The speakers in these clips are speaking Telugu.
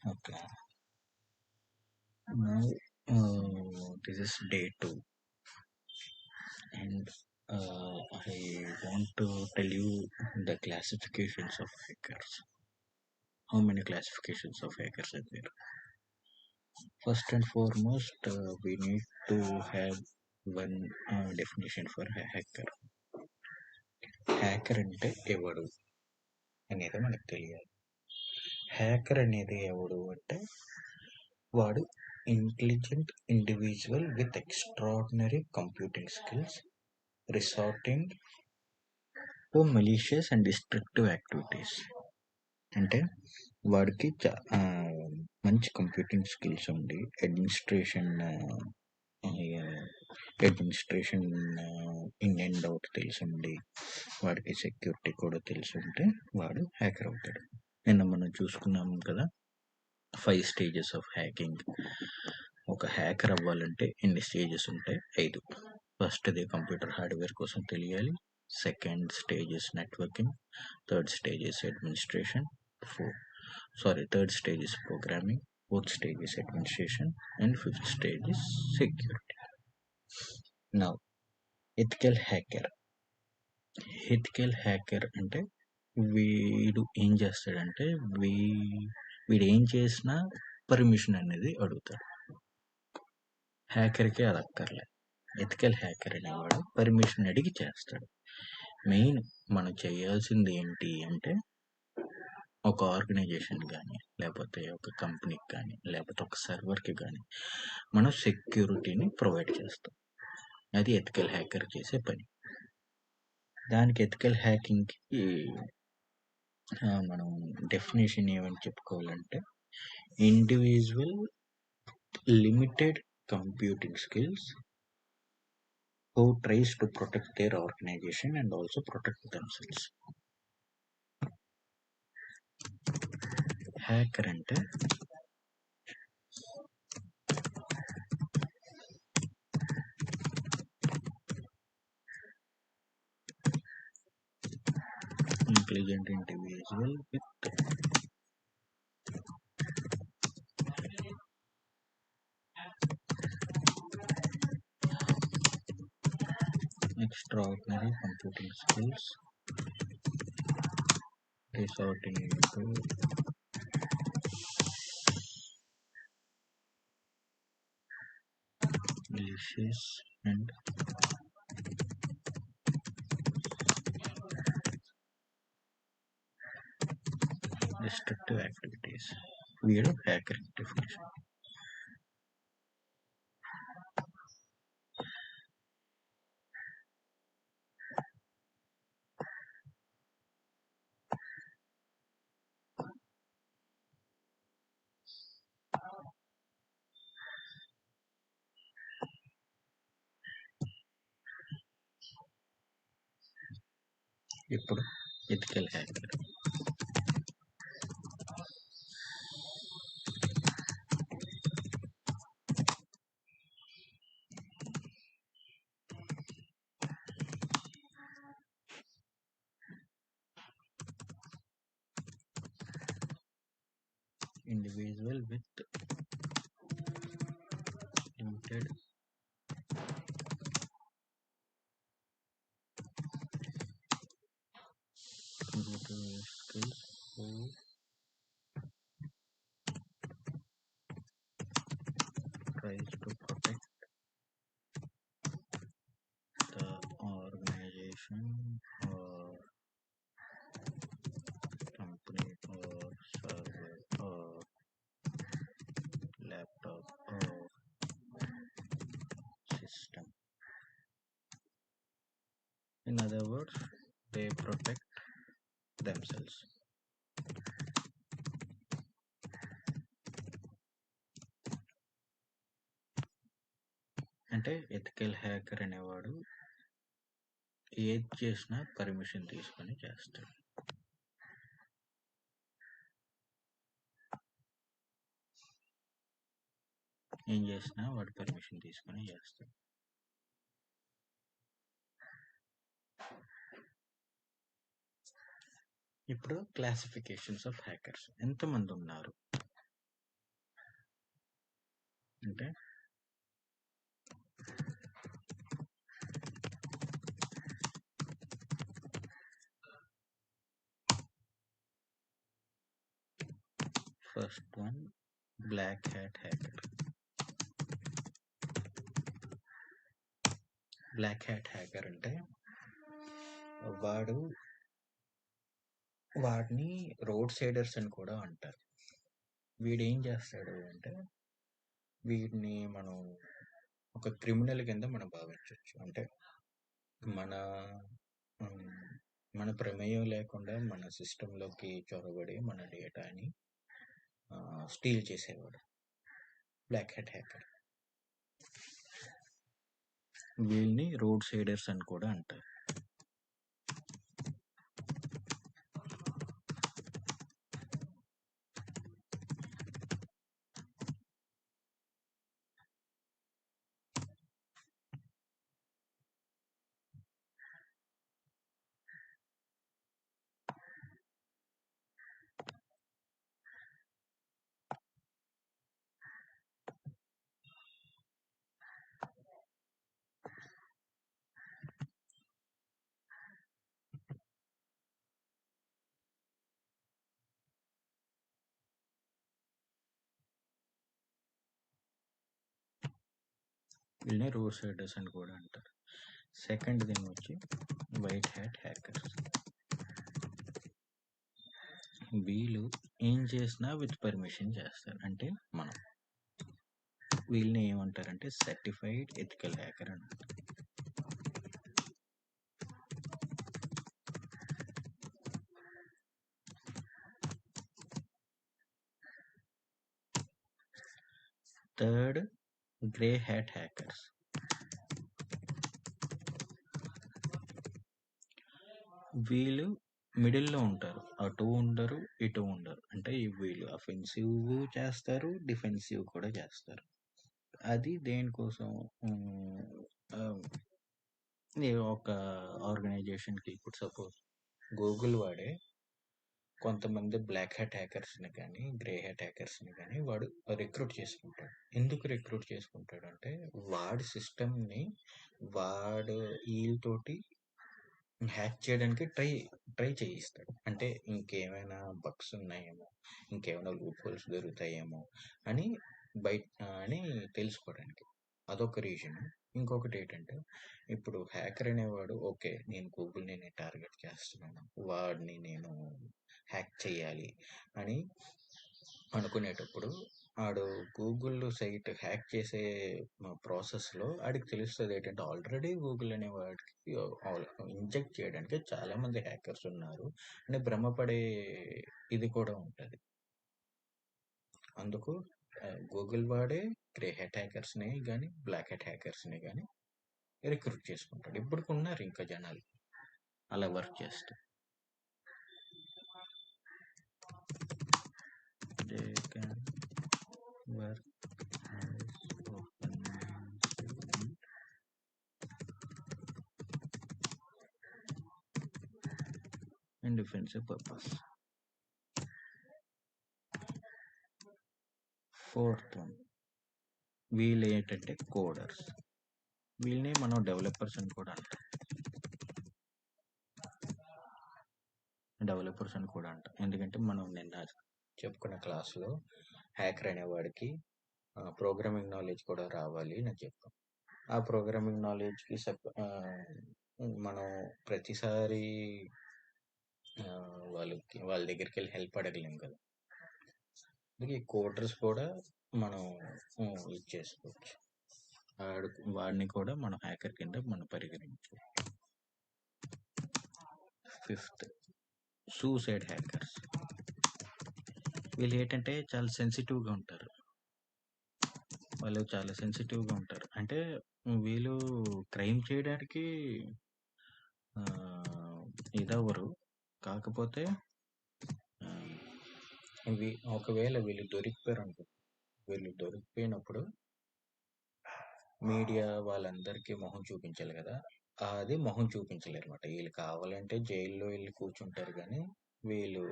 Okay. Now, this is day 2, and I want to tell you the classifications of hackers. How many classifications of hackers are there? First and foremost, we need to have one definition for a hacker. Hacker అంటే ఎవడు అనేది మనకు తెలియాలి. హ్యాకర్ అనేది ఎవడు అంటే వాడు intelligent individual with extraordinary computing skills resorting to malicious and destructive activities. అంటే వాడికి మంచి కంప్యూటింగ్ స్కిల్స్ ఉండి అడ్మినిస్ట్రేషన్ ఇన్ అండ్ అవుట్ తెలిసి వాడికి సెక్యూరిటీ కూడా తెలిసి ఉంటే వాడు హ్యాకర్ అవుతాడు. నిన్న మనం చూసుకున్నాం కదా 5 స్టేజెస్ ఆఫ్ హ్యాకింగ్. ఒక హ్యాకర్ అవ్వాలంటే ఎన్ని స్టేజెస్ ఉంటాయి? 5. ఫస్ట్ది కంప్యూటర్ హార్డ్వేర్ కోసం తెలియాలి. Second stage is networking. Third stage is administration. Third stage is programming. Fourth stage is administration and fifth stage is security. Now ethical hacker. Ethical hacker అంటే వీడు ఏం చేస్తాడంటే వీడు ఏం చేసినా పర్మిషన్ అనేది అడుగుతాడు. హ్యాకర్కి అది అక్కర్లే. ఎథికల్ హ్యాకర్ అనేవాడు పర్మిషన్ అడిగి చేస్తాడు. మెయిన్ మనం చేయాల్సింది ఏంటి అంటే ఒక ఆర్గనైజేషన్ కానీ లేకపోతే ఒక కంపెనీకి కానీ లేకపోతే ఒక సర్వర్కి కానీ మనం సెక్యూరిటీని ప్రొవైడ్ చేస్తాం. అది ఎథికల్ హ్యాకర్ చేసే పని. దానికి ఎథికల్ హ్యాకింగ్కి మనం డెఫినేషన్ ఏమని చెప్పుకోవాలంటే individual limited computing skills who tries to protect their organization and also protect themselves. Hacker అంటే intelligent individual with extraordinary computing skills resorting into malicious and destructive activities. వీడు హ్యాకర్ డెఫినేషన్. ఇప్పుడు ethical hacker. Individual with limited computer skills who tries to protect the organization or company or server or laptop or system. In other words, they protect themselves. అంటే ఎథికల్ హ్యాకర్ అనేవాడు ఏది చేసినా పర్మిషన్ తీసుకొని చేస్తాడు. ఏం చేసినా వాడు పర్మిషన్ తీసుకొని చేస్తాడు. ఇప్పుడు క్లాసిఫికేషన్స్ ఆఫ్ హ్యాకర్స్. ఎంతమంది ఉన్నారు? అంటే first one black hat hacker. Black hat hacker అంటే వాడిని రోడ్ సైడర్స్ అని కూడా అంటారు. వీడేం చేస్తాడు అంటే వీడిని మనం ఒక క్రిమినల్ కింద మనం భావించవచ్చు. అంటే మన మన ప్రమేయం లేకుండా మన సిస్టంలోకి చొరబడి మన డేటాని స్టీల్ చేసేవాడు బ్లాక్ హ్యాట్ హ్యాకర్. వీళ్ళని రోడ్ సైడర్స్ అని కూడా అంటారు. వీళ్ళని రోడ్ సైడర్స్ అని కూడా అంటారు. సెకండ్ థింగ్ వచ్చి వైట్ హ్యాట్ హ్యాకర్స్. వీళ్ళు ఏం చేసినా విత్ పర్మిషన్ చేస్తారు. అంటే మనం వీళ్ళని ఏమంటారంటే సర్టిఫైడ్ ఎథికల్ హ్యాకర్ అంటారు. Third grey hat hackers. వీళ్ళు మిడిల్లో ఉంటారు, అటు ఉండరు ఇటు ఉండరు. అంటే వీళ్ళు అఫెన్సివ్ చేస్తారు, డిఫెన్సివ్ కూడా చేస్తారు. అది దేనికోసం ఒక ఆర్గనైజేషన్కి ఇప్పుడు సపోజ్ గూగుల్ వాడే కొంతమంది బ్లాక్ హ్యాట్ హ్యాకర్స్ని కానీ గ్రే హ్యాట్ హ్యాకర్స్ని కానీ వాడు రిక్రూట్ చేసుకుంటాడు. ఎందుకు రిక్రూట్ చేసుకుంటాడు అంటే వాడి సిస్టమ్ని వాడు వీళ్ళతోటి హ్యాక్ చేయడానికి ట్రై చేయిస్తాడు. అంటే ఇంకేమైనా బగ్స్ ఉన్నాయేమో, ఇంకేమైనా లూప్ హోల్స్ దొరుకుతాయేమో అని అని తెలుసుకోవడానికి. అదొక రీజన్. ఇంకొకటి ఏంటంటే ఇప్పుడు హ్యాకర్ అనేవాడు ఓకే నేను గూగుల్ని నేను టార్గెట్ చేస్తున్నాను, వాడిని నేను హ్యాక్ చేయాలి అని అనుకునేటప్పుడు ఆడు గూగుల్ సైట్ హ్యాక్ చేసే ప్రాసెస్లో ఆడికి తెలుస్తుంది ఏంటంటే ఆల్రెడీ గూగుల్ అనే వాడికి ఇంజెక్ట్ చేయడానికి చాలామంది హ్యాకర్స్ ఉన్నారు అని భ్రమపడే ఇది కూడా ఉంటుంది. అందుకు గూగుల్ వాడే గ్రే హ్యాట్ హ్యాకర్స్ని కానీ బ్లాక్ హ్యాట్ హ్యాకర్స్ని కానీ రిక్రూట్ చేసుకుంటాడు. ఇప్పుడు ఉన్నారు ఇంకా జనాలు అలా వర్క్ చేస్తూ. They can work as offensive and defensive purpose. Fourth one వీళ్ళు ఏంటంటే కోడర్స్. వీళ్ళని మనం డెవలపర్స్ అని కూడా అంటాం. ఎందుకంటే మనం నిన్న చెప్పుకున్న క్లాస్లో హ్యాకర్ అనేవాడికి ప్రోగ్రామింగ్ నాలెడ్జ్ కూడా రావాలి అని చెప్పాం. ఆ ప్రోగ్రామింగ్ నాలెడ్జ్కి మనం ప్రతిసారి వాళ్ళ దగ్గరికి వెళ్ళి హెల్ప్ అడగలేం కదా. అందుకే కోడర్స్ కూడా మనం ఇచ్చేసుకోవచ్చు. వాడిని కూడా మనం హ్యాకర్ కింద మనం పరిగణించవచ్చు. Fifth suicide hackers. వీళ్ళు ఏంటంటే చాలా సెన్సిటివ్గా ఉంటారు. అంటే వీళ్ళు క్రైమ్ చేయడానికి ఇదవ్వరు. కాకపోతే ఒకవేళ వీళ్ళు దొరికిపోయినప్పుడు మీడియా వాళ్ళందరికీ మొహం చూపించాలి కదా. అది మొహం చూపించలేరు అనమాట. వీళ్ళు కావాలంటే జైల్లో వెళ్ళి కూర్చుంటారు కానీ వీళ్ళు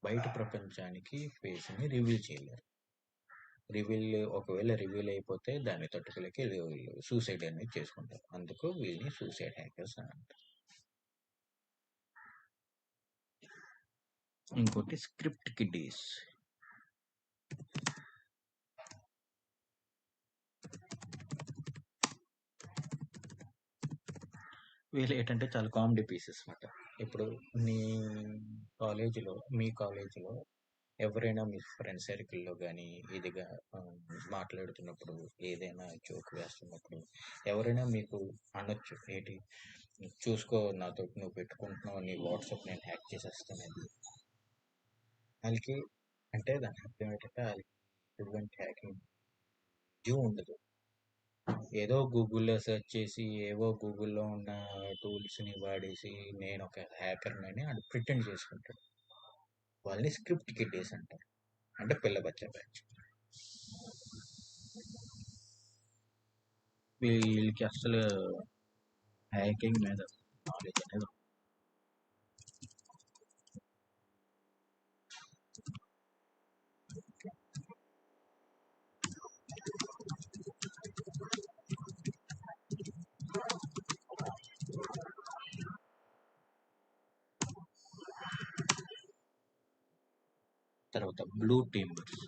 బయట ప్రపంచానికి ఫేస్ని రివీల్ చేయలేరు. ఒకవేళ రివీల్ అయిపోతే దాన్ని తట్టుకోలేక వీళ్ళు సూసైడ్ అనేది చేసుకుంటారు. అందుకు వీళ్ళని సూసైడ్ హ్యాకర్స్ అని అంటారు. ఇంకోటి స్క్రిప్ట్ కిడ్డీస్. వీళ్ళు ఏంటంటే చాలా కామెడీ పీసెస్ అన్నమాట. ఇప్పుడు మీ కాలేజీలో ఎవరైనా మీ ఫ్రెండ్ సర్కిల్‌లో గానీ, ఇదిగా మాట్లాడుతున్నప్పుడు, ఏదైనా జోక్ వేస్తున్నప్పుడు, ఎవరైనా మీకు అనొచ్చు. ఏంటి, చూసుకో నాతోటి నువ్వు పెట్టుకుంటున్నావు, నీ వాట్సాప్ నేను హ్యాక్ చేసేస్తానని. ఆళ్ళకి అంటే దాని అర్థం ఏంటంటే, ఆళ్ళకి ఎటువంటి హ్యాకింగ్ ఉండదు. ఏదో గూగుల్‌లో సెర్చ్ చేసి, ఏవో గూగుల్‌లో ఉన్న టూల్స్‌ని వాడేసి, నేనొక హ్యాకర్‌నని ఆడు ప్రిటెండ్ చేసుకుంటాడు. వాళ్ళని స్క్రిప్ట్ కిడ్డీస్ అంటారు. అంటే పిల్ల బచ్చా బ్యాచ్. వీళ్ళకి అసలు హ్యాకింగ్ మీద నాలెడ్జ్ అనేది ఉండదు. తర్వాత బ్లూ టీమర్స్.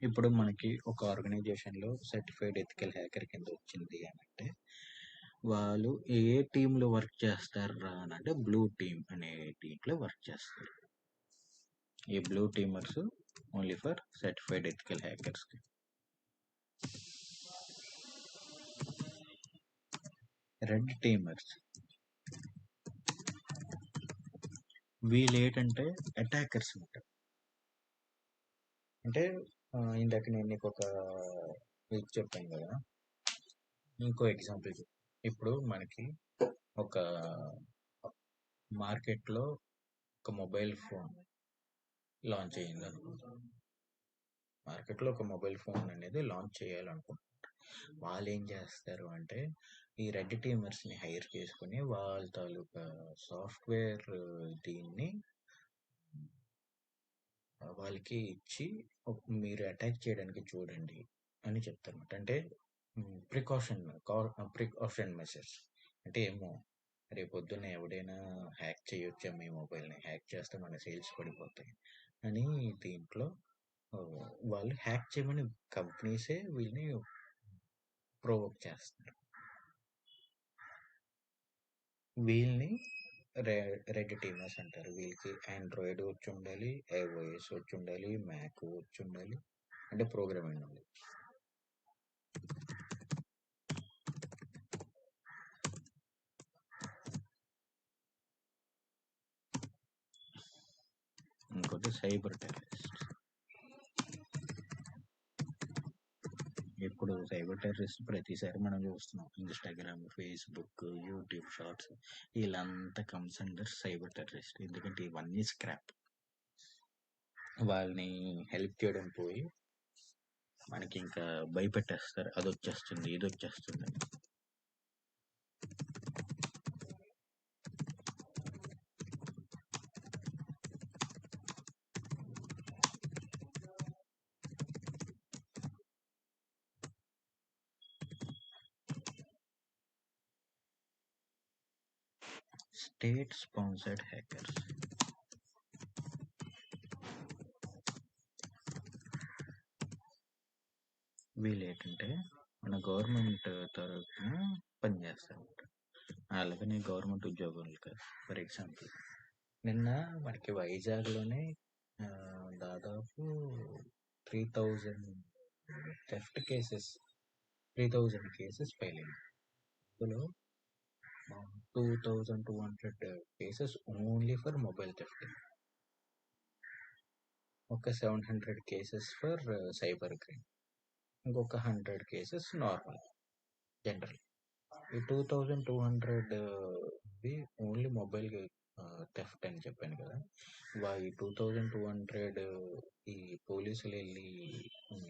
ఇప్పుడు మనకి ఒక ఆర్గనైజేషన్‌లో సర్టిఫైడ్ ఎథికల్ హ్యాకర్ కింద వచ్చింది అనంటే, వాళ్ళు ఏ టీమ్‌లో వర్క్ చేస్తార్రా అనంటే, బ్లూ టీమ్ అనే టీమ్‌లో వర్క్ చేస్తారు. ఈ blue teamers only for certified ethical హ్యాకర్స్‌కి. రెడ్ టీమర్స్ వీళ్ళేంటంటే అటాకర్స్ ఉంటారు. అంటే ఇందాక నేను నీకు ఒక ఇది చెప్పాను కదా, ఇంకో ఎగ్జాంపుల్ ఇప్పుడు మనకి ఒక మార్కెట్లో ఒక మొబైల్ ఫోన్ లాంచ్ అయ్యింది అనుకుంటాం. మార్కెట్లో ఒక మొబైల్ ఫోన్ అనేది లాంచ్ చేయాలనుకుంటారు. వాళ్ళు ఏం చేస్తారు అంటే, ఈ రెడ్ టీమర్స్ని హైర్ చేసుకుని వాళ్ళ తాలూకా సాఫ్ట్వేర్ దీన్ని వాళ్ళకి ఇచ్చి మీరు అటాక్ చేయడానికి చూడండి అని చెప్తారన్నమాట. అంటే ప్రికాషన్ మెషర్స్. అంటే ఏమో రేపొద్దున ఎవడైనా హ్యాక్ చేయొచ్చా మీ మొబైల్ని, హ్యాక్ చేస్తే మన సేల్స్ పడిపోతాయి అని దీంట్లో వాళ్ళు హ్యాక్ చేయమని కంపెనీసే వీళ్ళని ప్రొవోక్ చేస్తారు. వీళ్ళని రెడ్ టీమర్స్ అంటారు. వీళ్ళకి ఆండ్రాయిడ్ వచ్చి ఉండాలి, ఐఓఎస్ వచ్చి ఉండాలి, మ్యాక్ వచ్చి ఉండాలి, అంటే ప్రోగ్రామింగ్ నాలెడ్జ్. ఇంకోటి సైబర్ టెర్రరిస్ట్. ఇప్పుడు సైబర్ టెర్రరిస్ట్ ప్రతిసారి మనం చూస్తున్నాం. ఇన్స్టాగ్రామ్, ఫేస్బుక్, యూట్యూబ్ షార్ట్స్, వీళ్ళంతా కమ్స్ అండర్ సైబర్ టెర్రరిస్ట్. ఎందుకంటే ఇవన్నీ స్క్రాప్. వాళ్ళని హెల్ప్ చేయడం పోయి మనకి ఇంకా భయపెట్టేస్తారు, అది వచ్చేస్తుంది, ఇది వచ్చేస్తుంది. State sponsored hackers. వీళ్ళు ఏంటంటే మన గవర్నమెంట్ తరఫున పనిచేస్తారు. అలాగనే గవర్నమెంట్ ఉద్యోగులు కాదు. ఫర్ ఎగ్జాంపుల్ నిన్న మనకి వైజాగ్లోనే దాదాపు 3000 థెఫ్ట్ కేసెస్ 3000 కేసెస్ ఫైల్ అయ్యాయి. అందులో 2200 cases only for mobile theft, ఒక 700 కేసెస్ ఫర్ సైబర్ క్రైమ్, ఇంకొక 100 కేసెస్ నార్మల్ జనరల్. ఈ 2200 ఓన్లీ మొబైల్ థెఫ్ట్ అని చెప్పాను కదా. ఈ 2200 ఈ పోలీసులు వెళ్ళి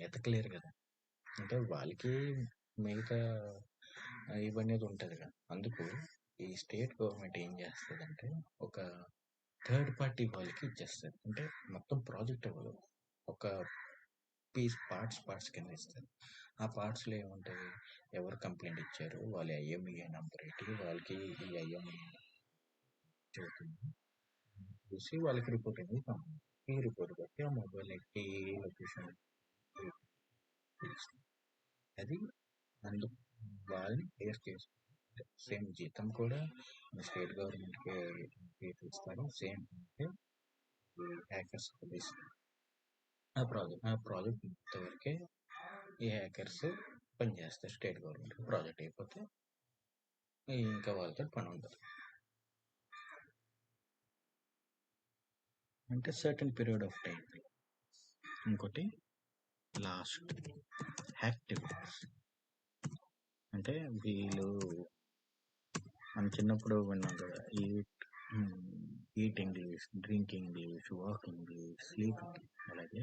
ఎతకలేరు కదా, అంటే వాళ్ళకి మిగతా ఇవన్నీ ఉంటుంది కదా. అందుకు ఈ స్టేట్ గవర్నమెంట్ ఏం చేస్తుందంటే, ఒక థర్డ్ పార్టీ వాళ్ళకి ఇచ్చేస్తారు. అంటే మొత్తం ప్రాజెక్ట్ అవ్వదు. ఒక పార్ట్స్ కింద ఇస్తారు. ఆ పార్ట్స్‌లో ఏముంటాయి? ఎవరు కంప్లెయింట్ ఇచ్చారు? వాళ్ళ ఐఎంఈఐ నంబర్ ఏంటి? వాళ్ళకి ఈ ఐఎంఈఐ అవుతుంది. చూసి వాళ్ళకి రిపోర్ట్ అనేది పంపాలి. ఈ రిపోర్ట్ బట్టి ఆ మొబైల్ ఎక్కి ఏ లొకేషన్ తెలుస్తుంది. అది అందుకు వాళ్ళని టేస్ట్ చేసుకుంటారు. సేమ్ జీతం కూడా స్టేట్ గవర్నమెంట్‌కే ఇస్తారు. సేమ్ అంటే ఈ హ్యాకర్స్ కూడా ఇస్తారు. ఆ ప్రాజెక్ట్ ఇంతవరకే ఈ హ్యాకర్స్ పనిచేస్తారు స్టేట్ గవర్నమెంట్. ప్రాజెక్ట్ అయిపోతే ఇంకా వాళ్ళతో పని ఉండదు. అంటే సర్టన్ పీరియడ్ ఆఫ్ టైం. ఇంకోటి లాస్ట్ యాక్టివిటీస్. అంటే వీళ్ళు మనం చిన్నప్పుడు విన్నాం కదా, eat English, drink English, walk English, sleep English. అలాగే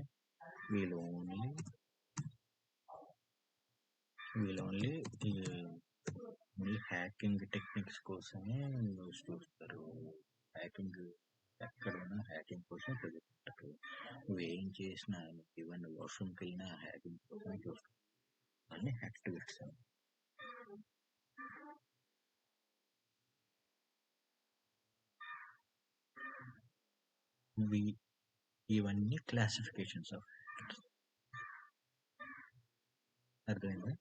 వీళ్ళు ఓన్లీ వీళ్ళు ఓన్లీ ఈ ఓన్లీ హ్యాకింగ్ టెక్నిక్స్ కోసమే న్యూస్ చూస్తారు. హ్యాకింగ్ ఎక్కడున్నా హ్యాకింగ్ కోసం చదువుకుంటారు. నువ్వేం చేసినా, ఈవెన్ వాష్రూమ్కి వెళ్ళినా హ్యాకింగ్ కోసమే చూస్తారు. అన్ని యాక్టివిటీస్. ఇవన్నీ క్లాసిఫికేషన్స్ ఆఫ్ హ్యాకర్స్. అర్థమైందా?